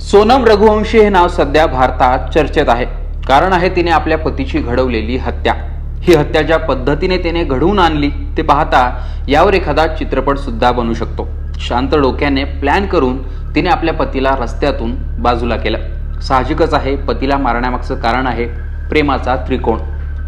सोनम रघुवंशी हे नाव सध्या भारतात चर्चेत आहे। कारण आहे तिने आपल्या पतीची घडवलेली हत्या। ही हत्या ज्या पद्धतीने तिने घडवून आणली ते पाहता यावर एखादा चित्रपट सुद्धा बनू शकतो। शांत डोक्याने प्लॅन करून तिने आपल्या पतीला रस्त्यातून बाजूला केलं। साहजिकच आहे, पतीला मारण्यामागचं कारण आहे प्रेमाचा त्रिकोण।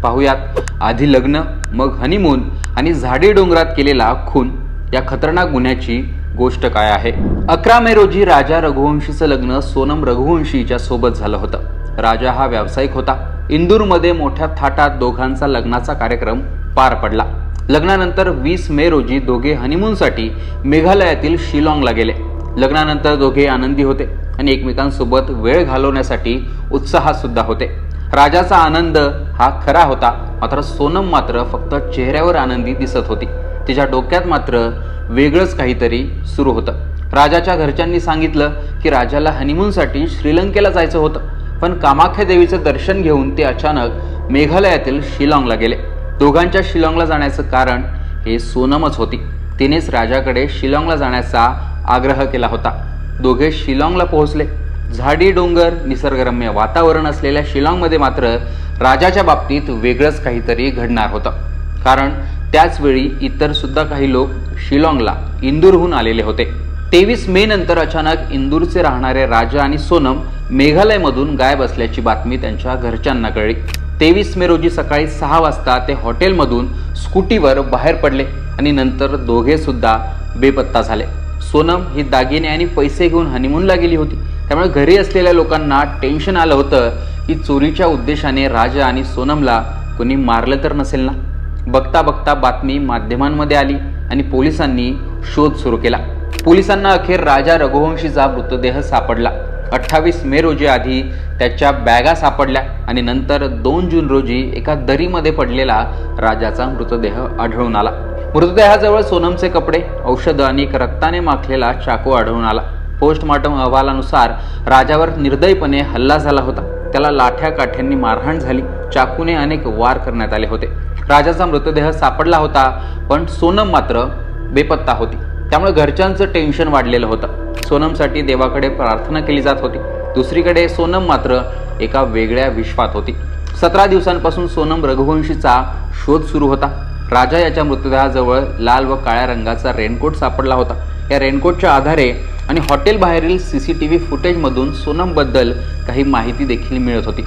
पाहूयात आधी लग्न, मग हनीमून आणि झाडी डोंगरात केलेला खून या खतरनाक गुन्ह्याची गोष्ट काय आहे। 11 मे रोजी राजा रघुवंशीचं लग्न सोनम रघुवंशीच्या सोबत झालं होतं। राजा हा व्यावसायिक होता। इंदूरमध्ये मोठ्या थाटात दोघांचा लग्नाचा कार्यक्रम पार पडला। लग्नानंतर 20 मे रोजी दोघे हनीमूनसाठी मेघालयातील शिलाँगला गेले। लग्नानंतर दोघे आनंदी होते आणि एकमेकांसोबत वेळ घालवण्यासाठी उत्साहात सुद्धा होते। राजाचा आनंद हा खरा होता, मात्र सोनम मात्र फक्त चेहऱ्यावर आनंदी दिसत होती। तिच्या डोक्यात मात्र वेगळंच काहीतरी सुरू होतं। राजाच्या घरच्यांनी सांगितलं की राजाला हनीमूनसाठी श्रीलंकेला जायचं होतं, पण कामाख्या देवीचं दर्शन घेऊन ते अचानक मेघालयातील शिलाँगला गेले। दोघांच्या शिलाँगला जाण्याचं कारण हे सोनमच होती। तिनेच राजाकडे शिलाँगला जाण्याचा आग्रह केला होता। दोघे शिलाँगला पोहोचले। झाडी डोंगर, निसर्गरम्य वातावरण असलेल्या शिलाँगमध्ये मात्र राजाच्या बाबतीत वेगळंच काहीतरी घडणार होतं। कारण त्याच वेळी इतर सुद्धा काही लोक शिलाँगला इंदूरहून आलेले होते। 23 मे नंतर अचानक इंदूरचे राहणारे राजा आणि सोनम मेघालयमधून गायब असल्याची बातमी त्यांच्या घरच्यांना कळली। 23 मे रोजी सकाळी 6 वाजता ते हॉटेलमधून स्कूटीवर बाहेर पडले आणि नंतर दोघे सुद्धा बेपत्ता झाले। सोनम ही दागिने आणि पैसे घेऊन हनीमूनला गेली होती, त्यामुळे घरी असलेल्या लोकांना टेन्शन आलं होतं की चोरीच्या उद्देशाने राजा आणि सोनमला कोणी मारलं तर नसेल ना। बघता बघता बातमी माध्यमांमध्ये आली आणि पोलिसांनी शोध सुरू केला। पोलिसांना अखेर राजा रघुवंशीचा मृतदेह सापडला। 28 मे रोजी आधी त्याच्या बॅगा सापडल्या आणि नंतर 2 जून रोजी एका दरीमध्ये पडलेला राजाचा मृतदेह आढळून आला। मृतदेहाजवळ सोनमचे कपडे, औषधं आणि एक रक्ताने माखलेला चाकू आढळून आला। पोस्टमॉर्टम अहवालानुसार राजावर निर्दयीपणे हल्ला झाला होता। त्याला लाठ्या काठ्यांनी मारहाण झाली, चाकूने अनेक वार करण्यात आले होते। राजाचा मृतदेह सापडला होता, पण सोनम मात्र बेपत्ता होती। त्यामुळे घरच्यांचं टेन्शन वाढलेलं होतं। सोनमसाठी देवाकडे प्रार्थना केली जात होती। दुसरीकडे सोनम मात्र एका वेगळ्या विश्वात होती। 17 दिवसांपासून सोनम रघुवंशीचा शोध सुरू होता। राजा याच्या मृतदेहाजवळ लाल व काळ्या रंगाचा रेनकोट सापडला होता। या रेनकोटच्या आधारे आणि हॉटेल बाहेरील CCTV फुटेजमधून सोनमबद्दल काही माहिती देखील मिळत होती।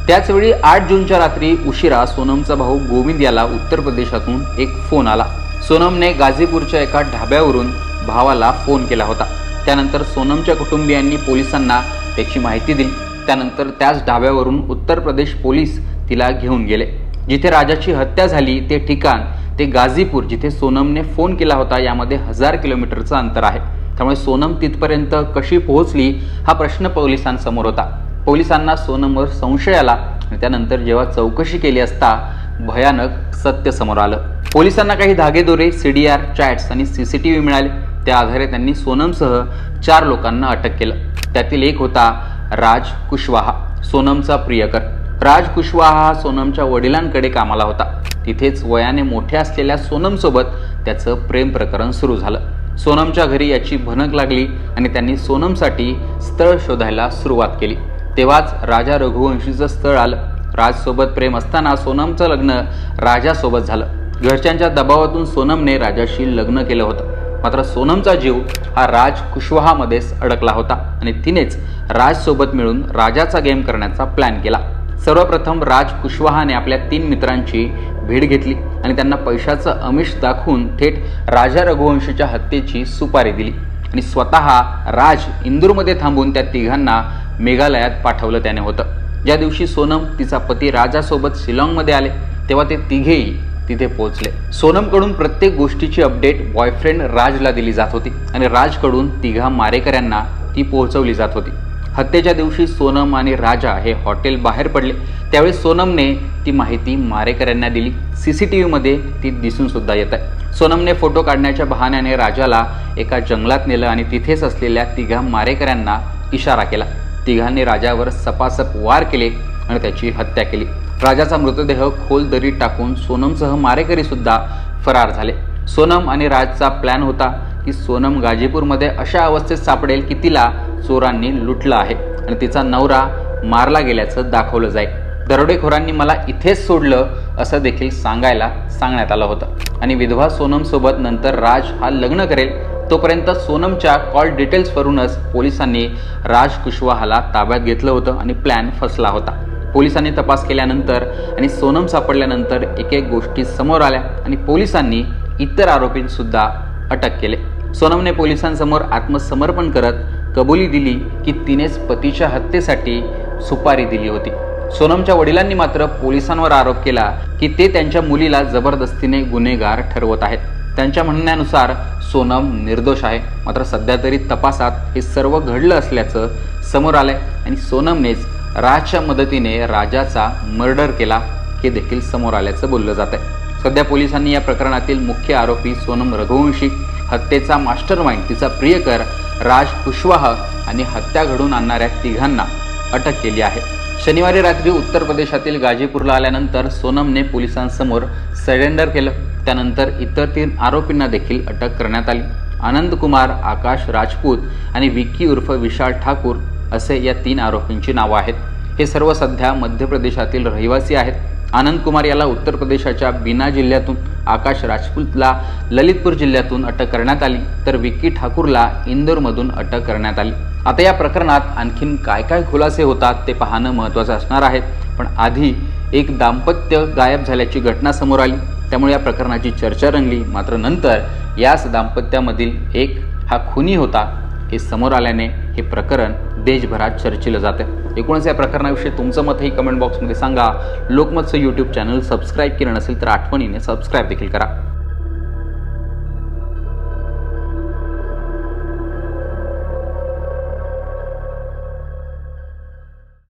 त्याचवेळी 8 जूनच्या रात्री उशिरा सोनमचा भाऊ गोविंद याला उत्तर प्रदेशातून एक फोन आला। सोनमने गाझीपूरच्या एका ढाब्यावरून भावाला फोन केला होता। त्यानंतर सोनमच्या कुटुंबियांनी पोलिसांना त्याची माहिती दिली। त्यानंतर त्याच ढाब्यावरून उत्तर प्रदेश पोलीस तिला घेऊन गेले। जिथे राजाची हत्या झाली ते ठिकाण ते गाझीपूर, जिथे सोनमने फोन केला होता, यामध्ये 1000 किलोमीटरचं अंतर आहे। त्यामुळे सोनम तिथपर्यंत कशी पोहोचली हा प्रश्न पोलिसांसमोर होता। पोलिसांना सोनमवर संशय आला आणि त्यानंतर जेव्हा चौकशी केली असता भयानक सत्य समोर आलं। पोलिसांना काही धागेदोरे, CDR, चॅट्स आणि CCTV मिळाले। त्या आधारे त्यांनी सोनमसह 4 लोकांना अटक केलं। त्यातील एक होता राज कुशवाहा, सोनमचा प्रियकर। राज कुशवाहा हा सोनमच्या वडिलांकडे कामाला होता। तिथेच वयाने मोठ्या असलेल्या सोनमसोबत त्याचं प्रेम प्रकरण सुरू झालं। सोनमच्या घरी याची भनक लागली आणि त्यांनी सोनमसाठी स्थळ शोधायला सुरुवात केली। तेव्हाच राजा रघुवंशीचं स्थळ आलं। राजसोबत प्रेम असताना सोनमचं लग्न राजासोबत झालं। घरच्यांच्या दबावातून सोनमने राजाशी लग्न केलं होतं, मात्र सोनमचा जीव हा राज कुशवाहामध्येच अडकला होता आणि तिनेच राजसोबत मिळून राजाचा गेम करण्याचा प्लॅन केला। सर्वप्रथम राज कुशवाहाने आपल्या 3 मित्रांची भेट घेतली आणि त्यांना पैशाचं आमिष दाखवून थेट राजा रघुवंशीच्या हत्येची सुपारी दिली आणि स्वतः राज इंदूरमध्ये थांबून त्या तिघांना मेघालयात पाठवलं त्याने होतं। ज्या दिवशी सोनम तिचा पती राजासोबत शिलाँगमध्ये आले तेव्हा ते तिघेही तिथे पोहोचले। सोनमकडून प्रत्येक गोष्टीची अपडेट बॉयफ्रेंड राजला दिली जात होती आणि राजकडून तिघा मारेकऱ्यांना ती पोहोचवली जात होती। हत्येच्या दिवशी सोनम आणि राजा हे हॉटेल बाहेर पडले। त्यावेळी सोनमने ती माहिती मारेकऱ्यांना दिली। CCTV मध्ये ती दिसून सुद्धा येत आहे। सोनमने फोटो काढण्याच्या बहाण्याने राजाला एका जंगलात नेलं आणि तिथेच असलेल्या तिघा मारेकऱ्यांना इशारा केला। तिघांनी राजावर सपासप वार केले आणि त्याची हत्या केली। राजाचा मृतदेह खोल दरीत टाकून सोनमसह मारेकरी सुद्धा फरार झाले। सोनम आणि राजचा प्लॅन होता की सोनम गाजीपूरमध्ये अशा अवस्थेत सापडेल की तिला चोरांनी लुटलं आहे आणि तिचा नवरा मारला गेल्याचं दाखवलं जाईल. दरोडेखोरांनी मला इथेच सोडलं असं देखील सांगण्यात आलं होतं आणि विधवा सोनमसोबत नंतर राज हा लग्न करेल तोपर्यंत सोनमच्या कॉल डिटेल्सवरूनच पोलिसांनी राज कुशवाहाला ताब्यात घेतलं होतं आणि प्लॅन फसला होता. पोलिसांनी तपास केल्यानंतर आणि सोनम सापडल्यानंतर एक एक गोष्टी समोर आल्या आणि पोलिसांनी इतर आरोपींसुद्धा अटक केले. सोनमने पोलिसांसमोर आत्मसमर्पण करत कबुली दिली की तिनेच पतीच्या हत्येसाठी सुपारी दिली होती. सोनमच्या वडिलांनी मात्र पोलिसांवर आरोप केला की ते त्यांच्या मुलीला जबरदस्तीने गुन्हेगार ठरवत आहेत. त्यांच्या म्हणण्यानुसार सोनम निर्दोष आहे. मात्र सध्या तरी तपासात हे सर्व घडलं असल्याचं समोर आलंय आणि सोनमनेच राजच्या मदतीने राजाचा मर्डर केला हे देखील समोर आल्याचं बोललं जात आहे. सध्या पोलिसांनी या प्रकरणातील मुख्य आरोपी सोनम रघुवंशी, हत्येचा मास्टरमाइंड तिचा प्रियकर राज कुशवाह आणि हत्या घडवून आणणाऱ्या तिघांना अटक केली आहे. शनिवारी रात्री उत्तर प्रदेशातील गाजीपूरला आल्यानंतर सोनमने पोलिसांसमोर सरेंडर केलं. त्यानंतर इतर 3 आरोपींना देखील अटक करण्यात आली. आनंद कुमार, आकाश राजपूत आणि विक्की उर्फ विशाल ठाकूर असे या 3 आरोपींची नावं आहेत. हे सर्व सध्या मध्य प्रदेशातील रहिवासी आहेत. आनंद कुमार याला उत्तर प्रदेशाच्या बीना जिल्ह्यातून, आकाश राजपूतला ललितपूर जिल्ह्यातून अटक करण्यात आली तर विक्की ठाकूरला इंदोरमधून अटक करण्यात आली. आता या प्रकरणात आणखीन काय काय खुलासे होतात ते पाहणं महत्त्वाचं असणार आहे. पण आधी एक दाम्पत्य गायब झाल्याची घटना समोर आली, त्यामुळे या प्रकरणाची चर्चा रंगली. मात्र नंतर याच दाम्पत्यामधील एक हा खुनी होता हे समोर आल्याने हे प्रकरण देशभरात चर्चिलं जातं. एकूणच या प्रकरणाविषयी तुमचं मतही कमेंट बॉक्समध्ये सांगा. लोकमतचं यूट्यूब चॅनल सबस्क्राईब केलं नसेल तर आठवणीने सबस्क्राईब देखील करा.